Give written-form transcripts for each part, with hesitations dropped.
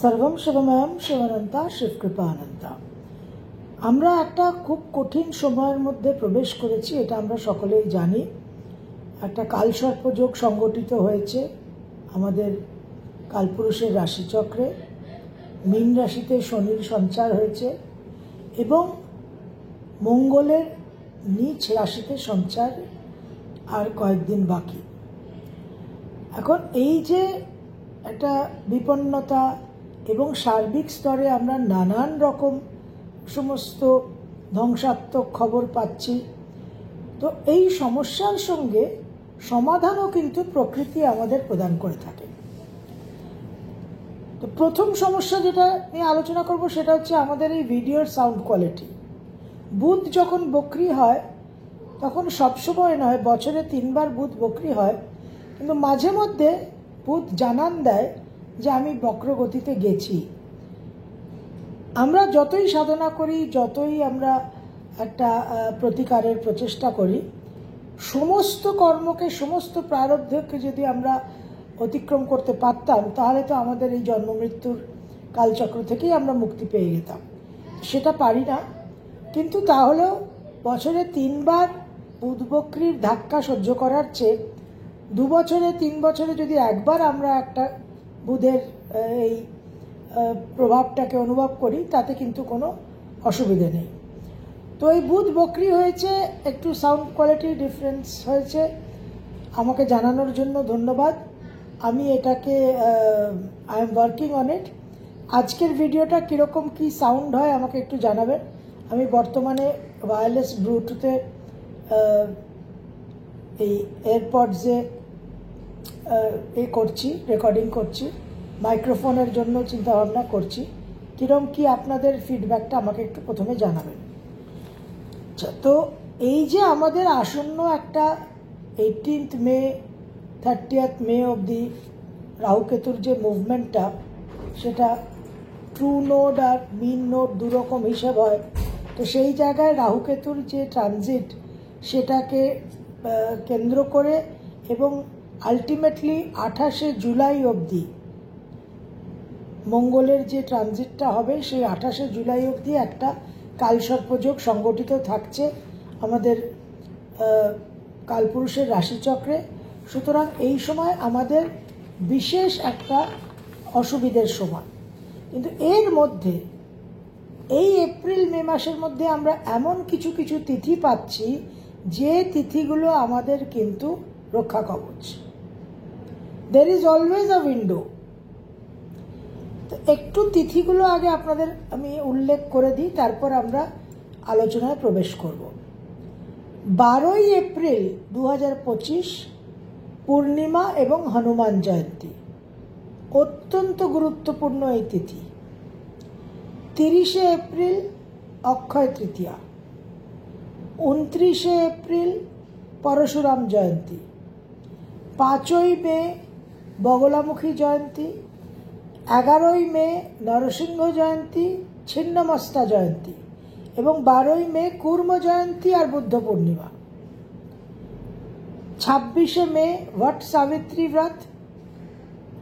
सर्वम शिवमयम शिवानंता शिवकृपानंता। আমরা একটা খুব কঠিন সময়ের মধ্যে প্রবেশ করেছি, এটা আমরা সকলেই জানি। একটা কালসর্পযোগ সংগঠিত হয়েছে আমাদের কালপুরুষের রাশিচক্রে। মীন রাশিতে শনির সঞ্চার হয়েছে এবং মঙ্গলের নিচ রাশিতে সঞ্চার আর কয়েকদিন বাকি। এখন এই যে একটা বিপন্নতা এবং সার্বিক স্তরে আমরা নানান রকম সমস্ত ধ্বংসাত্মক খবর পাচ্ছি, তো এই সমস্যার সঙ্গে সমাধানও কিন্তু প্রকৃতি আমাদের প্রদান করে থাকে। তো প্রথম সমস্যা যেটা নিয়ে আলোচনা করব সেটা হচ্ছে আমাদের এই ভিডিওর সাউন্ড কোয়ালিটি। বুধ যখন বক্রি হয় তখন সবসময় নয়, বছরে 3 বার বুধ বক্রি হয়, কিন্তু মাঝে মধ্যে বুধ জানান দেয় যে আমি বক্রগতিতে গেছি। আমরা যতই সাধনা করি, যতই আমরা একটা প্রতিকারের প্রচেষ্টা করি, সমস্ত কর্মকে, সমস্ত প্রারব্ধকে যদি আমরা অতিক্রম করতে পারতাম তাহলে তো আমাদের এই জন্ম মৃত্যুর কালচক্র থেকেই আমরা মুক্তি পেয়ে যেতাম। সেটা পারি না, কিন্তু তাহলেও বছরে 3 বার বুধ বক্রির ধাক্কা সহ্য করার চেয়ে 2 বছরে 3 বছরে যদি একবার আমরা একটা বুধের এই প্রভাবটাকে অনুভব করি তাতে কিন্তু কোনো অসুবিধে নেই। তো এই বুধ বক্রি হয়েছে, একটু সাউন্ড কোয়ালিটি ডিফারেন্স হয়েছে, আমাকে জানানোর জন্য ধন্যবাদ। আমি এটাকে I am working on it. আজকের ভিডিওটা কীরকম কী সাউন্ড হয় আমাকে একটু জানাবেন। আমি বর্তমানে ওয়্যারলেস ব্লুটুথে এই এয়ারপডসে করছি, রেকর্ডিং করছি, মাইক্রোফোনের জন্য চিন্তাভাবনা করছি। কীরকম কী আপনাদের ফিডব্যাকটা আমাকে একটু প্রথমে জানাবেন। আচ্ছা, তো এই যে আমাদের আসন্ন একটা 18th মে 30th মে অবধি রাহুকেতুর যে মুভমেন্টটা, সেটা ট্রু নোড আর মিন নোড দুরকম হিসেব হয়। তো সেই জায়গায় রাহুকেতুর যে ট্রানজিট সেটাকে কেন্দ্র করে এবং আলটিমেটলি 28শে জুলাই অবধি মঙ্গলের যে ট্রানজিটটা হবে, সেই 28শে জুলাই অবধি একটা কালসর্পযোগ সংগঠিত থাকছে আমাদের কালপুরুষের রাশিচক্রে। সুতরাং এই সময় আমাদের বিশেষ একটা অসুবিধের সময়। কিন্তু এর মধ্যে এই এপ্রিল মে মাসের মধ্যে আমরা এমন কিছু কিছু তিথি পাচ্ছি যে তিথিগুলো আমাদের কিন্তু রক্ষা কবচ। There is always a window. তো একটু তিথিগুলো আগে আপনাদের আমি উল্লেখ করে দিই, তারপর আমরা আলোচনায় প্রবেশ করব। 12ই এপ্রিল 2025 পূর্ণিমা এবং হনুমান জয়ন্তী, অত্যন্ত গুরুত্বপূর্ণ এই তিথি। 30শে এপ্রিল অক্ষয় তৃতীয়া, 29শে এপ্রিল পরশুরাম জয়ন্তী, 5ই মে বগলামুখী জয়ন্তী, 11ই মে নরসিংহ জয়ন্তী, ছিন্নমস্তা জয়ন্তী এবং 12ই মে কুর্ম জয়ন্তী আর বুদ্ধ পূর্ণিমা। 26শে মে ভট্ট সাবিত্রী ব্রত,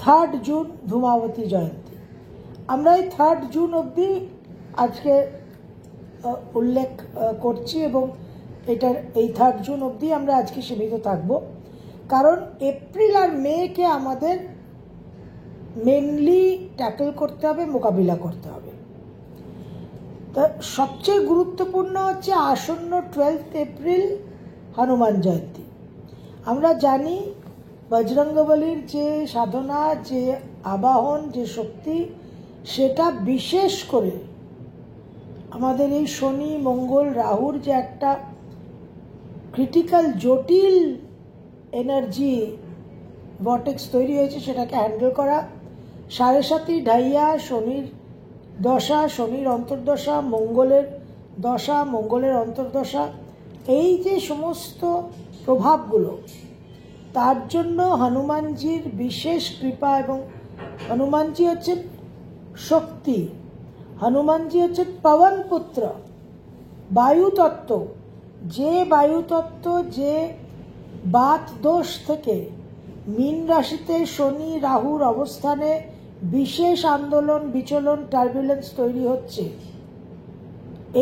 3rd জুন ধূমাবতী জয়ন্তী। আমরা এই 3rd জুন অবধি আজকে উল্লেখ করছি এবং এটার এই 3rd জুন অবধি আমরা আজকে সীমিত থাকব, কারণ এপ্রিল আর মেকে আমাদের মেনলি ট্যাকল করতে হবে, মোকাবিলা করতে হবে। তা সবচেয়ে গুরুত্বপূর্ণ হচ্ছে আসন্ন 12th এপ্রিল হনুমান জয়ন্তী। আমরা জানি বজরঙ্গবলীর যে সাধনা, যে আবাহন, যে শক্তি, সেটা বিশেষ করে আমাদের এই শনি মঙ্গল রাহুর যে একটা ক্রিটিক্যাল জটিল এনার্জি ভর্টেক্স তৈরি হয়েছে, সেটাকে হ্যান্ডেল করা। 7.5 ঢাইয়া শনির দশা, শনির অন্তর্দশা, মঙ্গলের দশা, মঙ্গলের অন্তর্দশা, এই যে সমস্ত প্রভাবগুলো, তার জন্য হনুমানজির বিশেষ কৃপা। এবং হনুমানজি হচ্ছেন শক্তি, হনুমানজি হচ্ছেন পবন পুত্র, বায়ুতত্ত্ব। যে বায়ুতত্ত্ব যে বাত দোষ থেকে মীন রাশিতে শনি রাহুর অবস্থানে বিশেষ আন্দোলন, বিচলন, টার্বুলেন্স তৈরি হচ্ছে,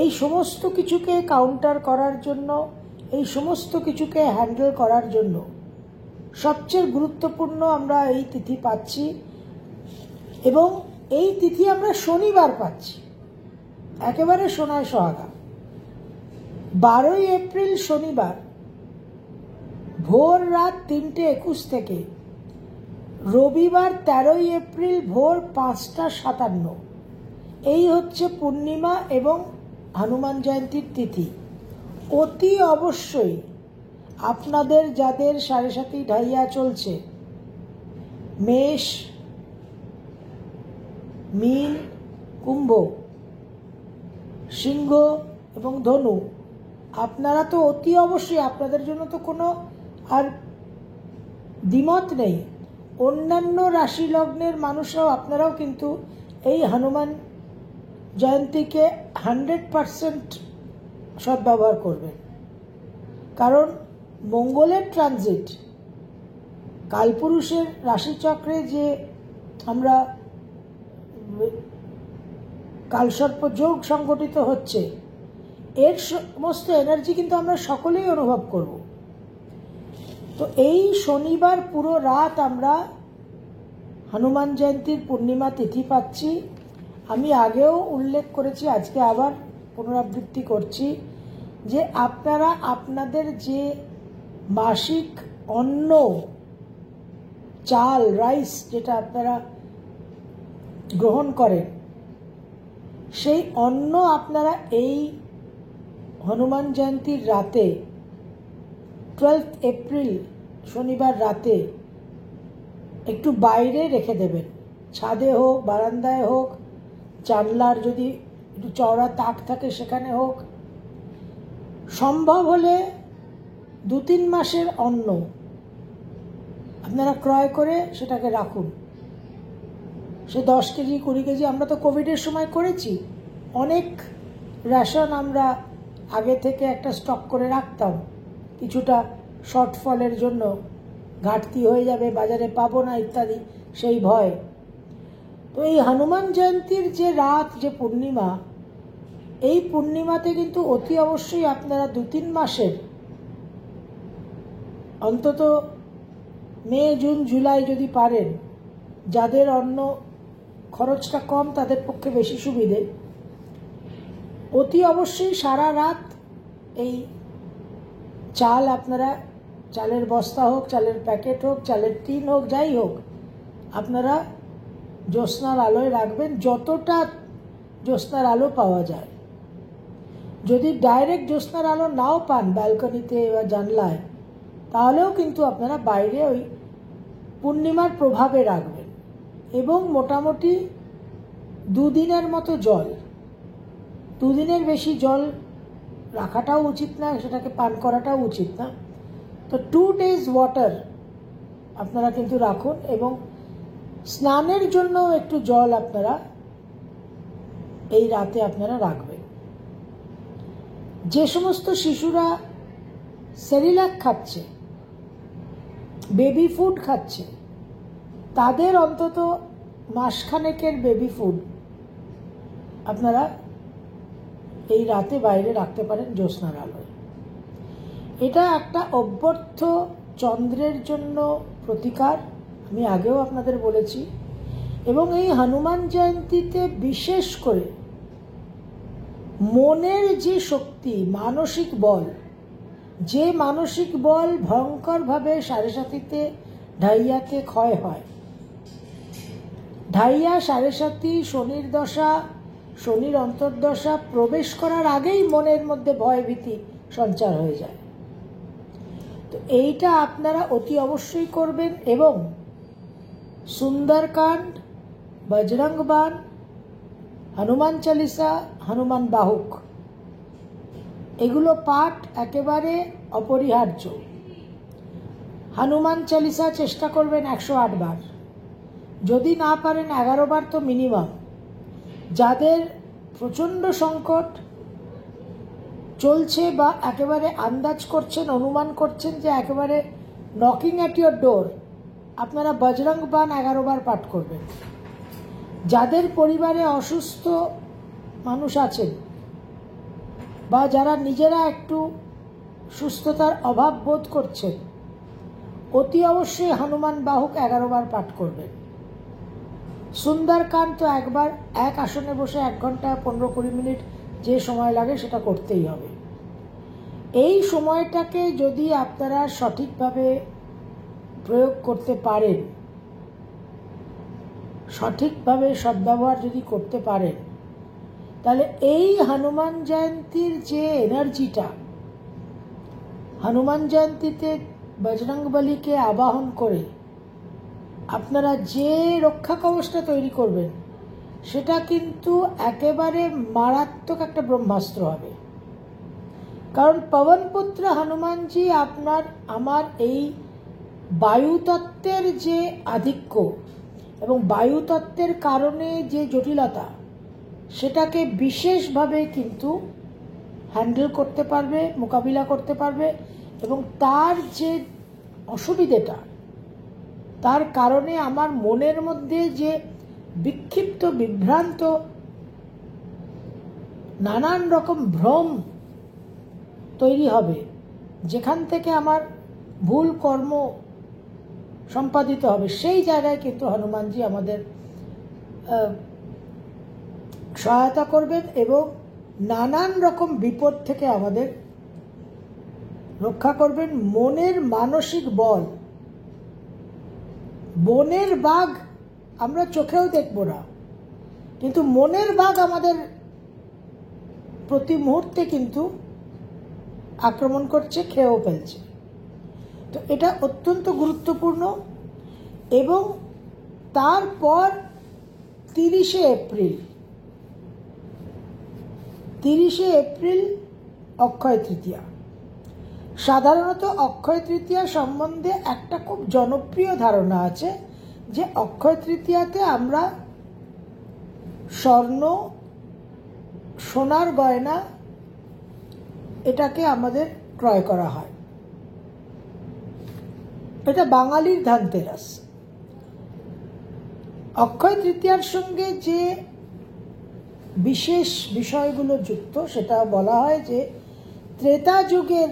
এই সমস্ত কিছুকে কাউন্টার করার জন্য, এই সমস্ত কিছুকে হ্যান্ডেল করার জন্য সবচেয়ে গুরুত্বপূর্ণ আমরা এই তিথি পাচ্ছি, এবং এই তিথি আমরা শনিবার পাচ্ছি, একেবারে সোনায় সোহাগা। 12ই এপ্রিল শনিবার ভোর রাত 3:21 থেকে রবিবার 13ই এপ্রিল ভোর 5:57, এই হচ্ছে পূর্ণিমা এবং হনুমান জয়ন্তীর তিথি। অতি অবশ্যই আপনাদের যাদের 7.5 ঢাইয়া চলছে, মেষ, মীন, কুম্ভ, সিংহ এবং ধনু, আপনারা তো অতি অবশ্যই, আপনাদের জন্য তো কোনো আর দ্বিমত নেই, অন্যান্য রাশি লগ্নের মানুষরাও আপনারাও কিন্তু এই হনুমান জয়ন্তীকে 100% সদ্ব্যবহার করবেন। কারণ মঙ্গলের ট্রানজিট, কালপুরুষের রাশিচক্রে যে আমরা কালসর্প যোগ সংগঠিত হচ্ছে, এর সমস্ত এনার্জি কিন্তু আমরা সকলেই অনুভব করব। তো এই শনিবার পুরো রাত আমরা হনুমান জয়ন্তীর পূর্ণিমা তিথি পাচ্ছি। আমি আগেও উল্লেখ করেছি, আজকে আবার পুনরাবৃত্তি করছি, যে আপনারা আপনাদের যে মাসিক অন্ন, চাল, রাইস যেটা আপনারা গ্রহণ করেন, সেই অন্ন আপনারা এই হনুমান জয়ন্তীর রাতে 12 এপ্রিল শনিবার রাতে একটু বাইরে রেখে দেবেন, ছাদে হোক, বারান্দায় হোক, জানলার যদি একটু চওড়া তাক থাকে সেখানে হোক। সম্ভব হলে 2-3 মাসের অন্ন আপনারা ক্রয় করে সেটাকে রাখুন। সে 10 কেজি, 20 কেজি, আমরা তো কোভিডের সময় করেছি, অনেক রেশন আমরা আগে থেকে একটা স্টক করে রাখতাম, কিছুটা শর্টফলের জন্য, ঘাটতি হয়ে যাবে, বাজারে পাবো না ইত্যাদি, সেই ভয়। তো এই হনুমান জয়ন্তীর যে রাত, যে পূর্ণিমা, এই পূর্ণিমাতে কিন্তু অতি অবশ্যই আপনারা 2-3 মাসের, অন্তত মে, জুন, জুলাই যদি পারেন, যাদের অন্য খরচটা কম তাদের পক্ষে বেশি সুবিধে, অতি অবশ্যই সারা রাত এই চাল আপনারা, চালের বস্তা হোক, চালের প্যাকেট হোক, চালের টিন হোক, যাই হোক, আপনারা জ্যোৎস্নার আলোয় রাখবেন, যতটা জ্যোৎস্নার আলো পাওয়া যায়। যদি ডাইরেক্ট জ্যোৎস্নার আলো নাও পান ব্যালকনিতে বা জানলায়, তাহলেও কিন্তু আপনারা বাইরে ওই পূর্ণিমার প্রভাবে রাখবেন। এবং মোটামুটি 2 দিনের মতো জল, 2 দিনের বেশি জল রাখাটাও উচিত না, সেটাকে পান করাটাও উচিত না। তো 2 days ওয়াটার আপনারা কিন্তু রাখুন, এবং স্নানের জন্য একটু জল আপনারা এই রাতে আপনারা রাখবেন। যে সমস্ত শিশুরা সেরিল্যাক খাচ্ছে, বেবি ফুড খাচ্ছে, তাদের অন্তত মাসখানেকের বেবি ফুড আপনারা এই রাতে বাইরে রাখতে পারেন জ্যোৎস্নার আলোয়। এটা একটা অভ্যর্থ চন্দ্রের জন্য প্রতিকার, আমি আগেও আপনাদের বলেছি। এবং এই হনুমান জয়ন্তীতে বিশেষ করে মনের যে শক্তি, মানসিক বল, যে মানসিক বল ভয়ঙ্করভাবে 7.5-তে ঢাইয়াতে ক্ষয় হয়, ঢাইয়া 7.5 শনির দশা, শনির অন্তর্দশা প্রবেশ করার আগেই মনের মধ্যে ভয় ভীতি সঞ্চার হয়ে যায়। তো এইটা আপনারা অতি অবশ্যই করবেন। এবং সুন্দরকাণ্ড, বজরং বাণ, হনুমান চালিসা, হনুমান বাহুক, এগুলো পাঠ একেবারে অপরিহার্য। হনুমান চালিসা চেষ্টা করবেন 108 বার, যদি না পারেন 11 বার তো মিনিমাম। যাদের প্রচণ্ড সংকট চলছে বা একেবারে আন্দাজ করছেন, অনুমান করছেন যে একেবারে নকিং অ্যাট ইয়োর ডোর, আপনারা বজরং বাণ 11 বার পাঠ করবেন। যাদের পরিবারে অসুস্থ মানুষ আছেন বা যারা নিজেরা একটু সুস্থতার অভাব বোধ করছেন, অতি অবশ্যই হনুমান বাহুক 11 বার পাঠ করবেন। সুন্দরকাণ্ড তো একবার এক আসনে বসে 1 ঘন্টা 15-20 মিনিট যে সময় লাগে সেটা করতেই হবে। এই সময়টাকে যদি আপনারা সঠিকভাবে প্রয়োগ করতে পারেন, সঠিকভাবে সদ্ব্যবহার যদি করতে পারেন, তাহলে এই হনুমান জয়ন্তীর যে এনার্জিটা, হনুমান জয়ন্তীতে বজরংবলীকে আবাহন করে আপনারা যে রক্ষা কবচটা তৈরি করবেন, সেটা কিন্তু একেবারে মারাত্মক একটা ব্রহ্মাস্ত্র হবে। কারণ পবনপুত্র হনুমানজি আপনার আমার এই বায়ুতত্ত্বের যে আধিক্য এবং বায়ুতত্ত্বের কারণে যে জটিলতা, সেটাকে বিশেষভাবে কিন্তু হ্যান্ডেল করতে পারবে, মোকাবিলা করতে পারবে, এবং তার যে অসুবিধেটা, তার কারণে আমার মনের মধ্যে যে বিক্ষিপ্ত বিভ্রান্ত নানান রকম ভ্রম তৈরি হবে, যেখান থেকে আমার ভুল কর্ম সম্পাদিত হবে, সেই জায়গায় কিন্তু হনুমানজি আমাদের সহায়তা করবেন এবং নানান রকম বিপদ থেকে আমাদের রক্ষা করবেন। মনের মানসিক বল, বনের বাঘ আমরা চোখেও দেখব না, কিন্তু মনের বাঘ আমাদের প্রতি মুহূর্তে কিন্তু আক্রমণ করছে, খেয়েও ফেলছে। তো এটা অত্যন্ত গুরুত্বপূর্ণ। এবং তারপর 30শে এপ্রিল অক্ষয় তৃতীয়া। সাধারণত অক্ষয় তৃতীয়া সম্বন্ধে একটা খুব জনপ্রিয় ধারণা আছে যে অক্ষয় তৃতীয়াতে আমরা স্বর্ণ, সোনার গয়না এটাকে আমাদের ক্রয় করা হয়। এটা বাঙালির ধানতেরাস। অক্ষয় তৃতীয়ার সঙ্গে যে বিশেষ বিষয়গুলো যুক্ত, সেটা বলা হয় যে ত্রেতা যুগের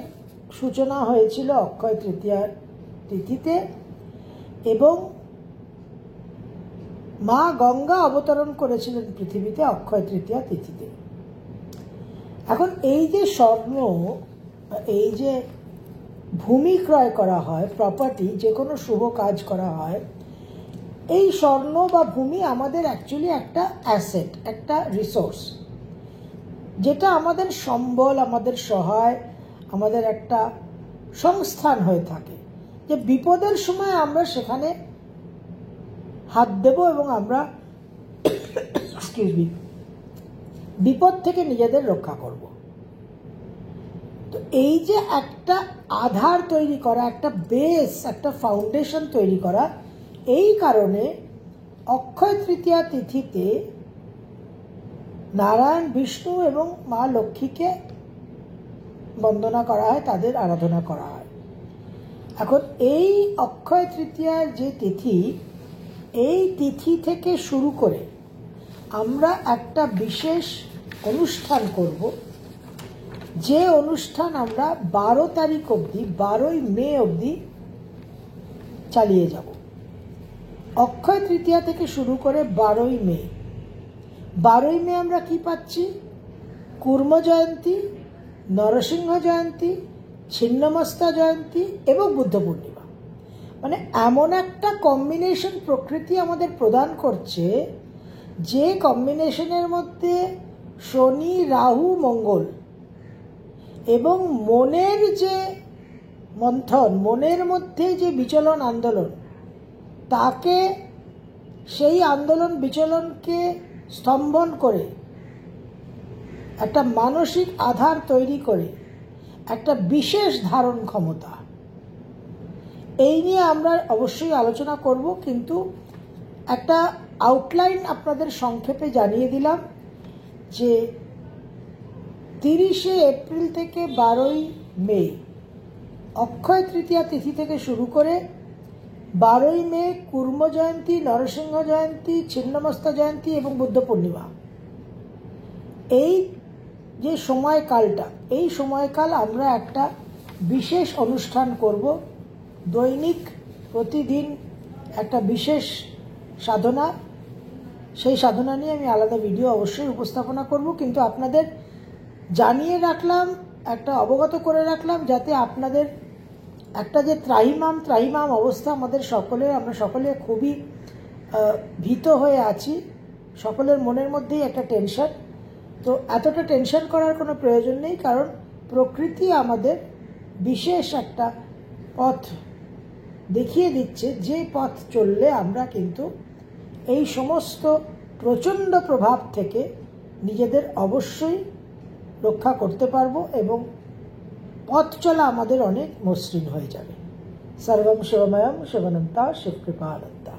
সূচনা হয়েছিল অক্ষয় তৃতীয়ার তিথিতে এবং মা গঙ্গা অবতরণ করেছিলেন পৃথিবীতে অক্ষয় তৃতীয়া তিথিতে। এখন এই যে স্বর্ণ, এই যে ভূমি ক্রয় করা হয়, প্রপার্টি, যে কোনো শুভ কাজ করা হয়, এই স্বর্ণ বা ভূমি আমাদের অ্যাকচুয়ালি একটা অ্যাসেট, একটা রিসোর্স, যেটা আমাদের সম্বল, আমাদের সহায়, আমাদের একটা সংস্থান হয়ে থাকে, যে বিপদের সময় আমরা সেখানে হাত দেব এবং আমরা বিপদ থেকে নিজেদের রক্ষা করব। তো এই যে একটা আধার তৈরি করা, একটা বেস, একটা ফাউন্ডেশন তৈরি করা, এই কারণে অক্ষয় তৃতীয়া তিথিতে নারায়ণ, বিষ্ণু এবং মা লক্ষ্মীকে বন্দনা করা হয়, তাদের আরাধনা করা হয়। এখন এই অক্ষয় তৃতীয়ার যে তিথি, এই তিথি থেকে শুরু করে আমরা একটা বিশেষ অনুষ্ঠান করব, যে অনুষ্ঠান আমরা 12 তারিখ অবধি, 12ই মে অবধি চালিয়ে যাব। অক্ষয় তৃতীয়া থেকে শুরু করে 12ই মে। 12ই মে আমরা কি পাচ্ছি? কুর্ম জয়ন্তী, নরসিংহ জয়ন্তী, ছিন্নমস্তা জয়ন্তী এবং বুদ্ধ পূর্ণিমা। মানে এমন একটা কম্বিনেশন প্রকৃতি আমাদের প্রদান করছে, যে কম্বিনেশনের মধ্যে শনি, রাহু, মঙ্গল এবং মনের যে মন্থন, মনের মধ্যে যে বিচলন আন্দোলন, তাকে, সেই আন্দোলন বিচলনকে স্তম্ভন করে একটা মানসিক আধার তৈরি করে একটা বিশেষ ধারণ ক্ষমতা, এই নিয়ে আমরা অবশ্যই আলোচনা করব। কিন্তু একটা আউটলাইন আপনাদের সংক্ষেপে জানিয়ে দিলাম যে 30শে এপ্রিল থেকে 12ই মে অক্ষয় তৃতীয়া তিথি থেকে শুরু করে 12ই মে কুর্ম জয়ন্তী, নরসিংহ জয়ন্তী, ছিন্নমস্তা জয়ন্তী এবং বুদ্ধ পূর্ণিমা। এই যে সময়কালটা, এই সময়কাল আমরা একটা বিশেষ অনুষ্ঠান করব, দৈনিক প্রতিদিন একটা বিশেষ সাধনা। সেই সাধনা নিয়ে আমি আলাদা ভিডিও অবশ্যই উপস্থাপনা করব, কিন্তু আপনাদের জানিয়ে রাখলাম, একটা অবগত করে রাখলাম, যাতে আপনাদের একটা যে ত্রাহিমাম অবস্থা আমাদের সকলের, আমরা সকলে খুবই ভীত হয়ে আছি, সকলের মনের মধ্যেই একটা টেনশন। তো এতটা টেনশন করার কোনো প্রয়োজন নেই, কারণ প্রকৃতি আমাদের বিশেষ একটা পথ দেখিয়ে দিচ্ছে, যে পথ চললে আমরা কিন্তু এই সমস্ত প্রচণ্ড প্রভাব থেকে নিজেদের অবশ্যই রক্ষা করতে পারবো এবং পথ চলা আমাদের অনেক মসৃণ হয়ে যাবে। সর্বম শিবময়ম শিবানন্তা শিবকৃপানন্তা।